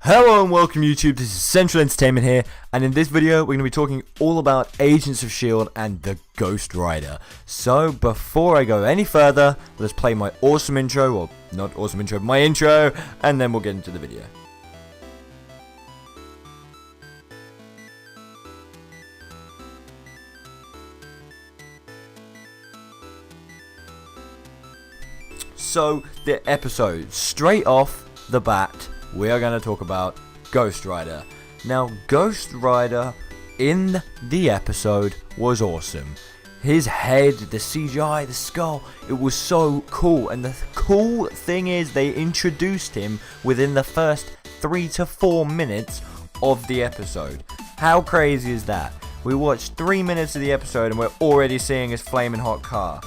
Hello and welcome YouTube, this is Central Entertainment here, and in this video we're going to be talking all about Agents of S.H.I.E.L.D. and the Ghost Rider. So before I go any further, let's play my awesome intro, or not awesome intro, my intro, and then we'll get into the video. So the episode, straight off the bat, we are going to talk about Ghost Rider. Now, Ghost Rider in the episode was awesome. His head, the CGI, the skull, it was so cool. And the cool thing is they introduced him within the first 3 to 4 minutes of the episode. How crazy is that? We watched 3 minutes of the episode and we're already seeing his flaming hot car.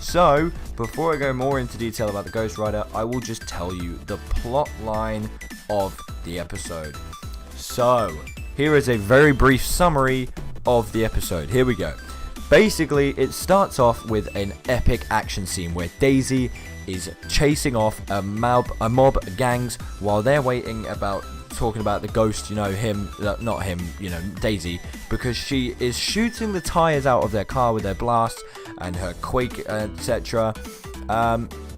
So, before I go more into detail about the Ghost Rider, I will just tell you the plot line of the episode. So, here is a very brief summary of the episode. Here we go. Basically, it starts off with an epic action scene where Daisy is chasing off a mob of gangs while they're talking about the ghost, Daisy, because she is shooting the tires out of their car with their blasts and her quake, etc.,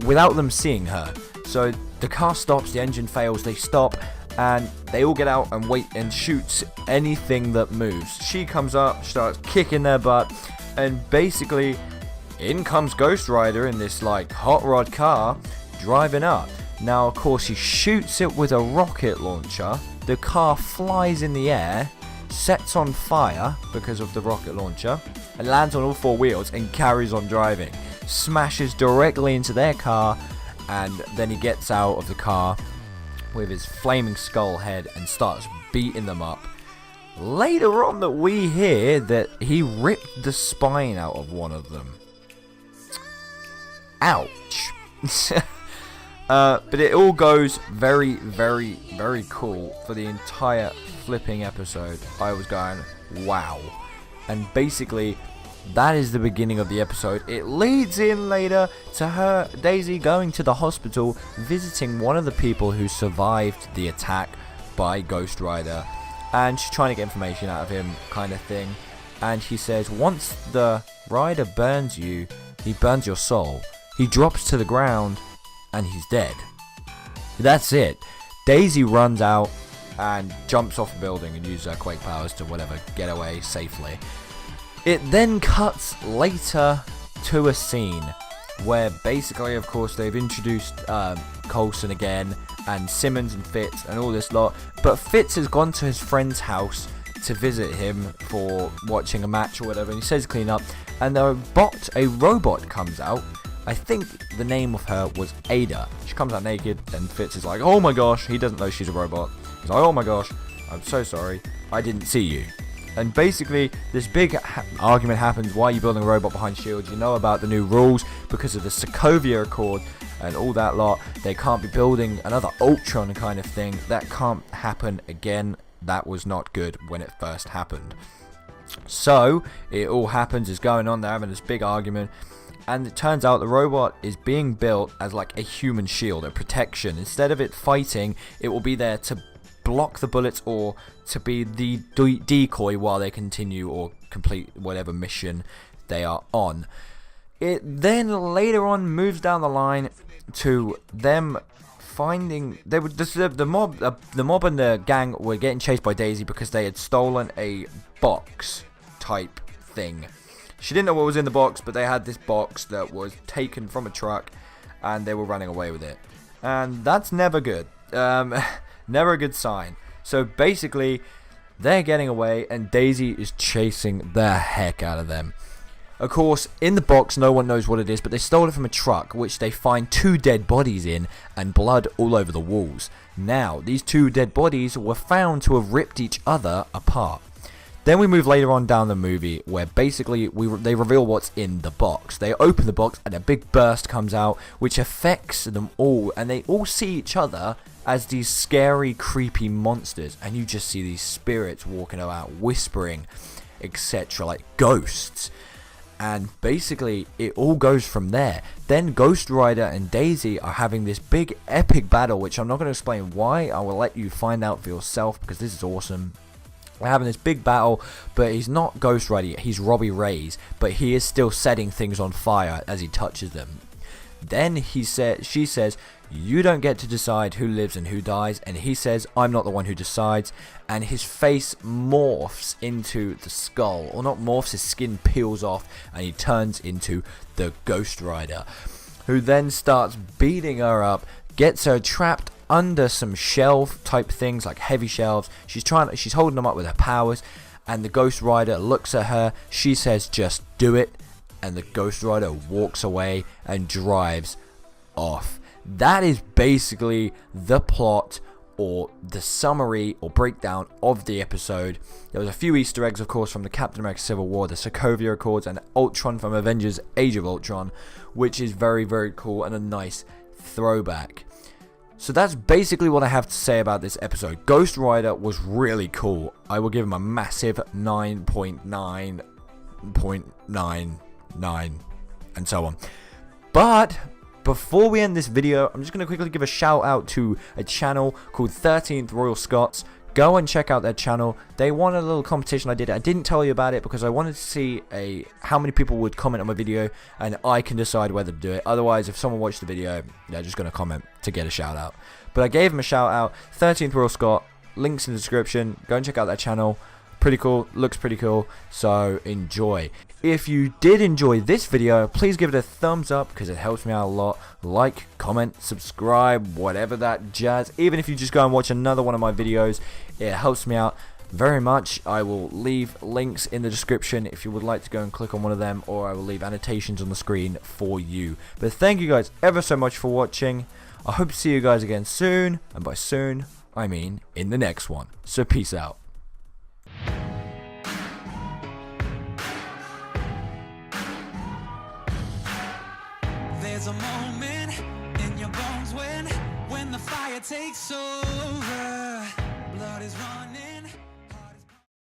without them seeing her. So the car stops, the engine fails, they stop, and they all get out and wait and shoots anything that moves. She comes up, starts kicking their butt, and basically in comes Ghost Rider in this like hot rod car driving up. Now, of course, he shoots it with a rocket launcher. The car flies in the air, sets on fire because of the rocket launcher, and lands on all 4 wheels and carries on driving. Smashes directly into their car, and then he gets out of the car with his flaming skull head and starts beating them up. Later on that we hear that he ripped the spine out of one of them. Ouch. But it all goes very, very, very cool for the entire flipping episode. I was going, wow. And basically, that is the beginning of the episode. It leads in later to Daisy going to the hospital, visiting one of the people who survived the attack by Ghost Rider. And she's trying to get information out of him, kind of thing. And he says, once the rider burns you, he burns your soul. He drops to the ground and he's dead. That's it. Daisy runs out and jumps off a building and uses her quake powers to get away safely. It then cuts later to a scene where basically, of course, they've introduced Coulson again and Simmons and Fitz and all this lot, but Fitz has gone to his friend's house to visit him for watching a match or whatever, and he says clean up, and a robot comes out. I think the name of her was Ada. She comes out naked, and Fitz is like, oh my gosh, he doesn't know she's a robot. He's like, oh my gosh, I'm so sorry, I didn't see you. And basically, this big argument happens. Why are you building a robot behind S.H.I.E.L.D.? You know about the new rules because of the Sokovia Accord and all that lot. They can't be building another Ultron kind of thing. That can't happen again. That was not good when it first happened. So, it all happens, it's going on, they're having this big argument. And it turns out the robot is being built as like a human shield, a protection. Instead of it fighting, it will be there to block the bullets or to be the decoy while they continue or complete whatever mission they are on. It then later on moves down the line to them finding the mob and the gang were getting chased by Daisy because they had stolen a box type thing. She didn't know what was in the box, but they had this box that was taken from a truck and they were running away with it. And that's never good. Never a good sign. So basically, they're getting away and Daisy is chasing the heck out of them. Of course, in the box, no one knows what it is, but they stole it from a truck, which they find 2 dead bodies in and blood all over the walls. Now, these 2 dead bodies were found to have ripped each other apart. Then we move later on down the movie where basically they reveal what's in the box. They open the box and a big burst comes out which affects them all, and they all see each other as these scary, creepy monsters, and you just see these spirits walking about whispering, etc., like ghosts. And basically it all goes from there. Then Ghost Rider and Daisy are having this big epic battle, which I'm not going to explain why. I will let you find out for yourself because this is awesome. We're having this big battle, but he's not Ghost Rider, he's Robbie Reyes, but he is still setting things on fire as he touches them. Then she says, you don't get to decide who lives and who dies, and he says, I'm not the one who decides, and his face morphs into the skull, or not morphs, his skin peels off, and he turns into the Ghost Rider, who then starts beating her up, gets her trapped under some shelf type things, like heavy shelves. She's holding them up with her powers, and the Ghost Rider looks at her, she says, just do it, and the Ghost Rider walks away and drives off. That is basically the plot, or the summary or breakdown of the episode. There was a few Easter eggs, of course, from the Captain America Civil War, the Sokovia Accords, and Ultron from Avengers Age of Ultron, which is very, very cool and a nice throwback. So that's basically what I have to say about this episode. Ghost Rider was really cool. I will give him a massive 9.9.99 and so on. But before we end this video, I'm just going to quickly give a shout out to a channel called 13th Royal Scots. Go and check out their channel. They won a little competition I did. I didn't tell you about it because I wanted to see how many people would comment on my video, and I can decide whether to do it. Otherwise, if someone watched the video, they're just going to comment to get a shout out. But I gave them a shout out. 13th Royal Scot. Links in the description. Go and check out their channel. Pretty cool, looks pretty cool, so enjoy. If you did enjoy this video, please give it a thumbs up because it helps me out a lot. Like, comment, subscribe, whatever that jazz. Even if you just go and watch another one of my videos, it helps me out very much. I will leave links in the description if you would like to go and click on one of them, or I will leave annotations on the screen for you. But thank you guys ever so much for watching. I hope to see you guys again soon, and by soon, I mean in the next one. So peace out. There's a moment in your bones when the fire takes over, blood is running.